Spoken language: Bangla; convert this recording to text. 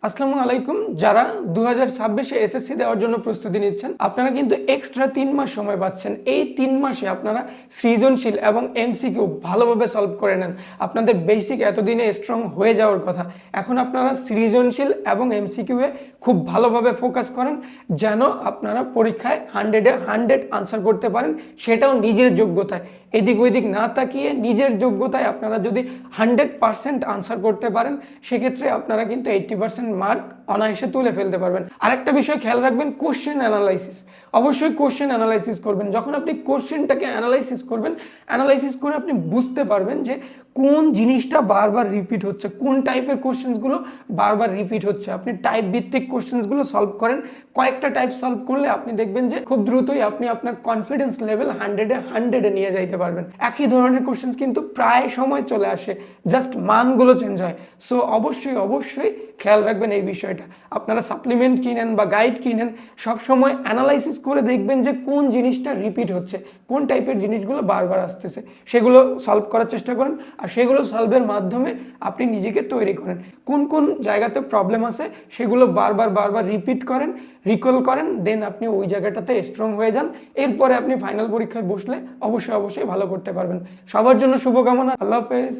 আসসালামু আলাইকুম। যারা 2026-এ এসএসসি দেওয়ার জন্য প্রস্তুতি নিচ্ছেন, আপনারা কিন্তু এক্সট্রা 3 মাস সময় পাচ্ছেন। এই 3 মাসে আপনারা সৃজনশীল এবং এমসিকিউ ভালোভাবে সলভ করে নেন। আপনাদের বেসিক এতদিনে স্ট্রং হয়ে যাওয়ার কথা, এখন আপনারা সৃজনশীল এবং এমসিকিউয়ে খুব ভালোভাবে ফোকাস করেন, যেন আপনারা পরীক্ষায় 100-এ 100 আনসার করতে পারেন, সেটাও নিজের যোগ্যতায়। এদিক ওইদিক না তাকিয়ে নিজের যোগ্যতায় আপনারা যদি 100% আনসার করতে পারেন, সেক্ষেত্রে আপনারা কিন্তু 80% মার্ক অনায়াসে তুলে ফেলতে পারবেন। আরেকটা বিষয় খেয়াল রাখবেন, কোশ্চেন অ্যানালাইসিস। অবশ্যই কোশ্চেন অ্যানালাইসিস করবেন। যখন আপনি কোশ্চেনটাকে অ্যানালাইসিস করবেন, অ্যানালাইসিস করে আপনি বুঝতে পারবেন যে কোন জিনিসটা বারবার রিপিট হচ্ছে, কোন টাইপের কোশ্চেন্সগুলো বারবার রিপিট হচ্ছে। আপনি টাইপ ভিত্তিক কোশ্চেন্সগুলো সলভ করেন, কয়েকটা টাইপ সলভ করলে আপনি দেখবেন যে খুব দ্রুতই আপনি আপনার কনফিডেন্স লেভেল 100-এ 100-এ নিয়ে যাইতে পারবেন। একই ধরনের কোশ্চেন্স কিন্তু প্রায় সময় চলে আসে, জাস্ট মানগুলো চেঞ্জ হয়। সো অবশ্যই খেয়াল রাখবেন এই বিষয়টা। আপনারা সাপ্লিমেন্ট কিনেন বা গাইড কিনেন, সবসময় অ্যানালাইসিস করে দেখবেন যে কোন জিনিসটা রিপিট হচ্ছে, কোন টাইপের জিনিসগুলো বারবার আসতেছে, সেগুলো সলভ করার চেষ্টা করেন। আর সেগুলো সলভের মাধ্যমে আপনি নিজেকে তৈরি করেন। কোন কোন জায়গাতে প্রবলেম আছে সেগুলো বারবার রিপিট করেন, রিকল করেন, দেন আপনি ওই জায়গাটাতে স্ট্রং হয়ে যান। এরপরে আপনি ফাইনাল পরীক্ষায় বসলে অবশ্যই ভালো করতে পারবেন। সবার জন্য শুভকামনা। আল্লাহ হাফেজ।